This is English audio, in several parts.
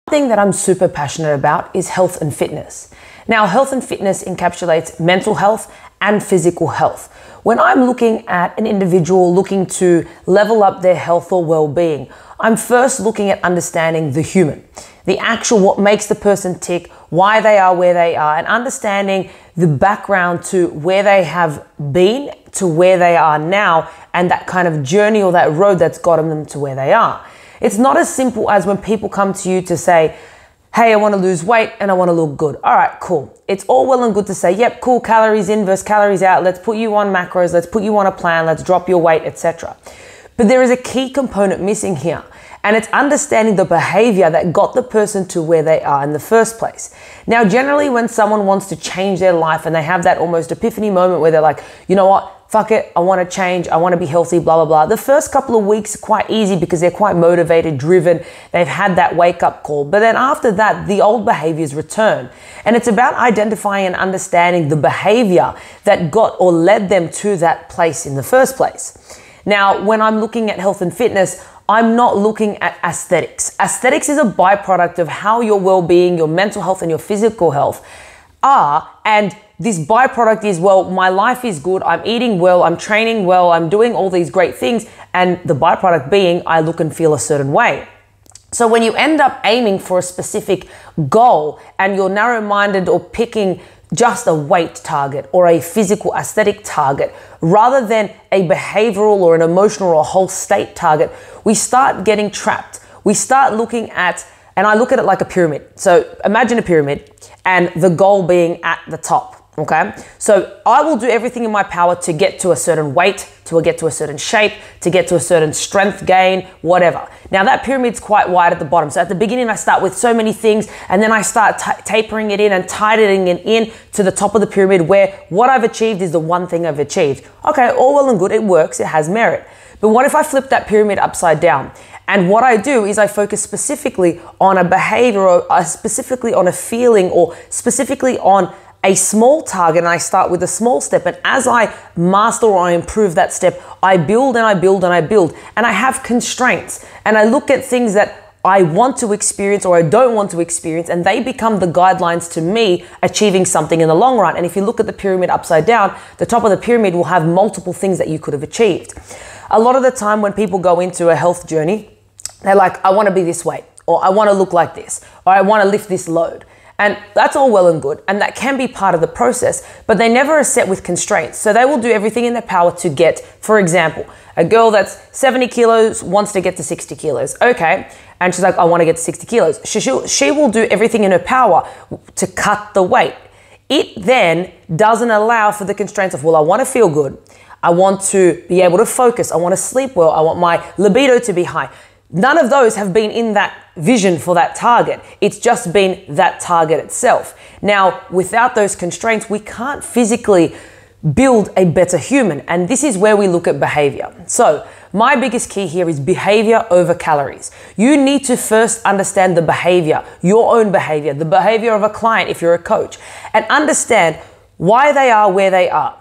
Thing that I'm super passionate about is health and fitness. Now, health and fitness encapsulates mental health and physical health. When I'm looking at an individual looking to level up their health or well-being, I'm first looking at understanding the human, the actual what makes the person tick, why they are where they are, and understanding the background to where they have been to where they are now, and that kind of journey or that road that's gotten them to where they are. It's not as simple as when people come to you to say, hey, I want to lose weight and I want to look good. All right, cool. It's all well and good to say, yep, cool, calories in versus calories out. Let's put you on macros. Let's put you on a plan. Let's drop your weight, etc. But there is a key component missing here, and it's understanding the behavior that got the person to where they are in the first place. Now, generally when someone wants to change their life and they have that almost epiphany moment where they're like, you know what? Fuck it, I want to change, I want to be healthy, blah, blah, blah. The first couple of weeks are quite easy because they're quite motivated, driven. They've had that wake up call. But then after that, the old behaviors return. And it's about identifying and understanding the behavior that got or led them to that place in the first place. Now, when I'm looking at health and fitness, I'm not looking at aesthetics. Aesthetics is a byproduct of how your well-being, your mental health, and your physical health are. And this byproduct is, well, my life is good, I'm eating well, I'm training well, I'm doing all these great things, and the byproduct being I look and feel a certain way. So when you end up aiming for a specific goal and you're narrow-minded or picking just a weight target or a physical aesthetic target rather than a behavioral or an emotional or a whole state target, we start getting trapped. We start looking at, and I look at it like a pyramid. So imagine a pyramid and the goal being at the top. Okay, so I will do everything in my power to get to a certain weight, to get to a certain shape, to get to a certain strength gain, whatever. Now that pyramid's quite wide at the bottom. So at the beginning, I start with so many things, and then I start tapering it in and tightening it in to the top of the pyramid where what I've achieved is the one thing I've achieved. Okay, all well and good, it works, it has merit. But what if I flip that pyramid upside down? And what I do is I focus specifically on a behavior, or specifically on a feeling, or specifically on a small target, and I start with a small step, and as I master or I improve that step, I build and I build and I build, and I have constraints, and I look at things that I want to experience or I don't want to experience, and they become the guidelines to me achieving something in the long run. And if you look at the pyramid upside down, the top of the pyramid will have multiple things that you could have achieved. A lot of the time when people go into a health journey, they're like, I want to be this weight, or I want to look like this, or I want to lift this load. And that's all well and good, and that can be part of the process, but they never are set with constraints. So they will do everything in their power to get, for example, a girl that's 70 kilos wants to get to 60 kilos. Okay, and she's like, I want to get to 60 kilos. She will do everything in her power to cut the weight. It then doesn't allow for the constraints of, well, I want to feel good. I want to be able to focus. I want to sleep well. I want my libido to be high. None of those have been in that vision for that target. It's just been that target itself. Now, without those constraints, we can't physically build a better human. And this is where we look at behavior. So my biggest key here is behavior over calories. You need to first understand the behavior, your own behavior, the behavior of a client if you're a coach, and understand why they are where they are.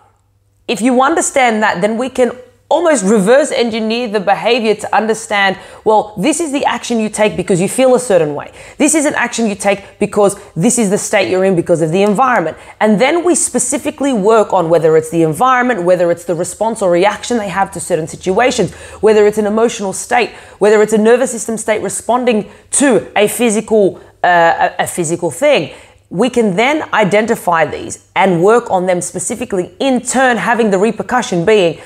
If you understand that, then we can almost reverse engineer the behavior to understand, well, this is the action you take because you feel a certain way. This is an action you take because this is the state you're in because of the environment. And then we specifically work on whether it's the environment, whether it's the response or reaction they have to certain situations, whether it's an emotional state, whether it's a nervous system state responding to a physical thing. We can then identify these and work on them specifically, in turn having the repercussion being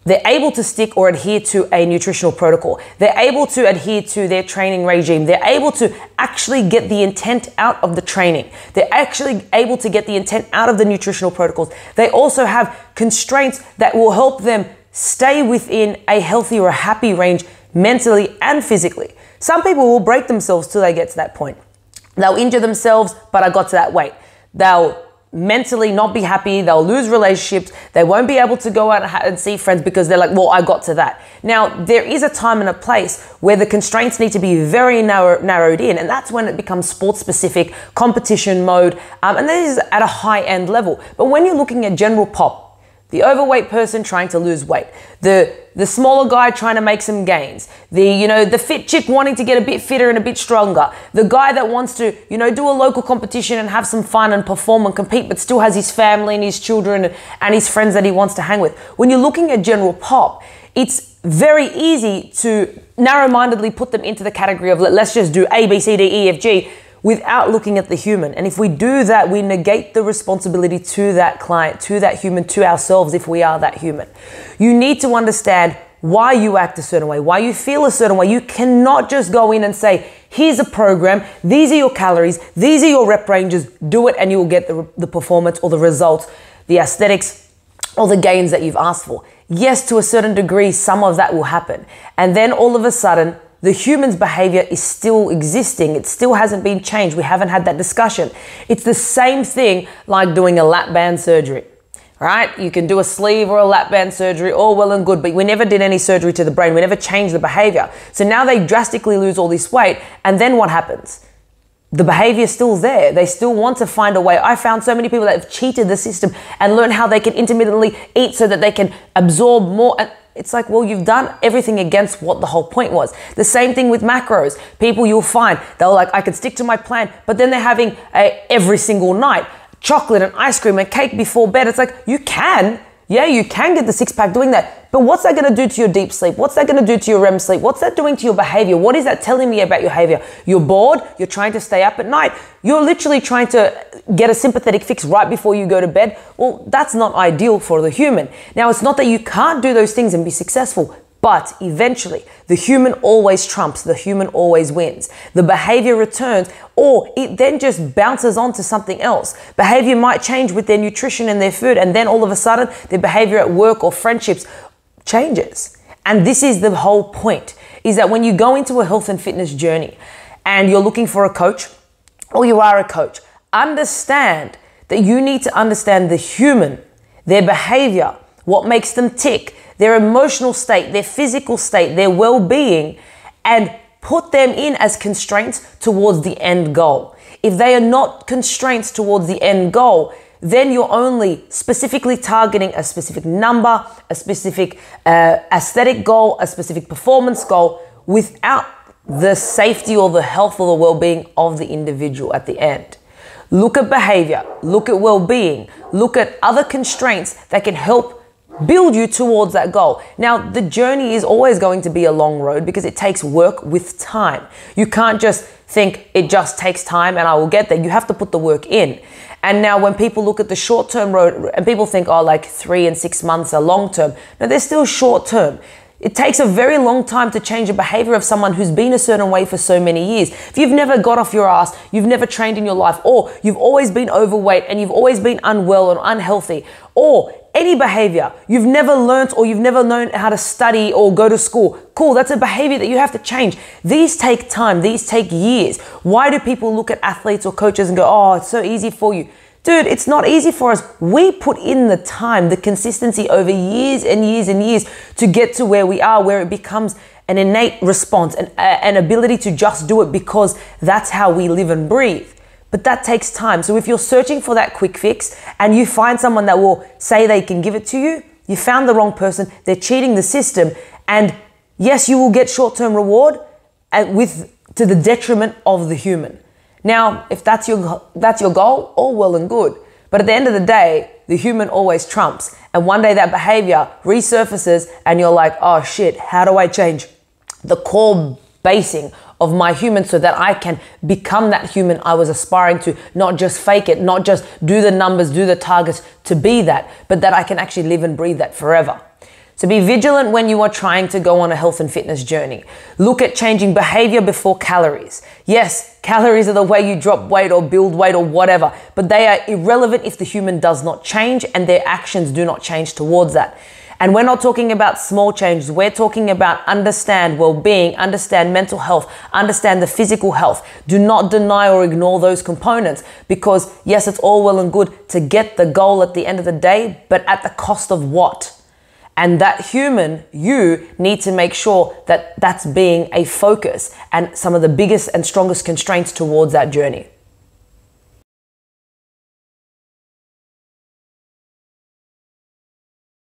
they're able to stick or adhere to a nutritional protocol. They're able to adhere to their training regime. They're able to actually get the intent out of the training. They're actually able to get the intent out of the nutritional protocols. They also have constraints that will help them stay within a healthy or a happy range mentally and physically. Some people will break themselves till they get to that point. They'll injure themselves, but I got to that weight. They'll mentally not be happy, they'll lose relationships, they won't be able to go out and see friends because they're like, well, I got to that. Now, there is a time and a place where the constraints need to be very narrowed in, and that's when it becomes sport-specific, competition mode, and this is at a high-end level. But when you're looking at general pop, The overweight person trying to lose weight. The smaller guy trying to make some gains. The fit chick wanting to get a bit fitter and a bit stronger. The guy that wants to, do a local competition and have some fun and perform and compete, but still has his family and his children and his friends that he wants to hang with. When you're looking at general pop, it's very easy to narrow-mindedly put them into the category of let's just do A, B, C, D, E, F, G without looking at the human. And if we do that, we negate the responsibility to that client, to that human, to ourselves if we are that human. You need to understand why you act a certain way, why you feel a certain way. You cannot just go in and say, here's a program, these are your calories, these are your rep ranges, do it and you will get the performance or the results, the aesthetics or the gains that you've asked for. Yes, to a certain degree, some of that will happen. And then all of a sudden, the human's behavior is still existing. It still hasn't been changed. We haven't had that discussion. It's the same thing like doing a lap band surgery, right? You can do a sleeve or a lap band surgery, all well and good, but we never did any surgery to the brain. We never changed the behavior. So now they drastically lose all this weight. And then what happens? The behavior is still there. They still want to find a way. I found so many people that have cheated the system and learned how they can intermittently eat so that they can absorb more. And it's like, well, you've done everything against what the whole point was. The same thing with macros. People you'll find, they're like, I can stick to my plan, but then they're having every single night chocolate and ice cream and cake before bed. It's like, you can get the six-pack doing that. But what's that going to do to your deep sleep? What's that going to do to your REM sleep? What's that doing to your behavior? What is that telling me about your behavior? You're bored. You're trying to stay up at night. You're literally trying to get a sympathetic fix right before you go to bed. Well, that's not ideal for the human. Now, it's not that you can't do those things and be successful, but eventually the human always trumps. The human always wins. The behavior returns, or it then just bounces on to something else. Behavior might change with their nutrition and their food, and then all of a sudden their behavior at work or friendships changes. And this is the whole point, is that when you go into a health and fitness journey and you're looking for a coach, or you are a coach, understand that you need to understand the human, their behavior, what makes them tick, their emotional state, their physical state, their well-being, and put them in as constraints towards the end goal. If they are not constraints towards the end goal, then you're only specifically targeting a specific number, a specific aesthetic goal, a specific performance goal, without the safety or the health or the well-being of the individual at the end. Look at behavior, look at well-being, look at other constraints that can help build you towards that goal. Now, the journey is always going to be a long road because it takes work with time. You can't just think it just takes time and I will get there. You have to put the work in. And now when people look at the short-term road and people think, oh, like 3 and 6 months are long-term. No, they're still short-term. It takes a very long time to change the behavior of someone who's been a certain way for so many years. If you've never got off your ass, you've never trained in your life, or you've always been overweight and you've always been unwell or unhealthy, or any behavior you've never learnt or you've never known how to study or go to school, cool, that's a behavior that you have to change. These take time, these take years. Why do people look at athletes or coaches and go, oh, it's so easy for you? Dude, it's not easy for us. We put in the time, the consistency over years and years and years to get to where we are, where it becomes an innate response, an ability to just do it because that's how we live and breathe. But that takes time. So if you're searching for that quick fix and you find someone that will say they can give it to you, you found the wrong person. They're cheating the system. And yes, you will get short-term reward to the detriment of the human. Now, if that's your goal, all well and good. But at the end of the day, the human always trumps. And one day that behavior resurfaces and you're like, oh shit, how do I change the core basing of my human so that I can become that human I was aspiring to, not just fake it, not just do the numbers, do the targets to be that, but that I can actually live and breathe that forever. So be vigilant when you are trying to go on a health and fitness journey. Look at changing behavior before calories. Yes, calories are the way you drop weight or build weight or whatever, but they are irrelevant if the human does not change and their actions do not change towards that. And we're not talking about small changes. We're talking about understand well-being, understand mental health, understand the physical health. Do not deny or ignore those components because yes, it's all well and good to get the goal at the end of the day, but at the cost of what? And that human, you need to make sure that that's being a focus and some of the biggest and strongest constraints towards that journey.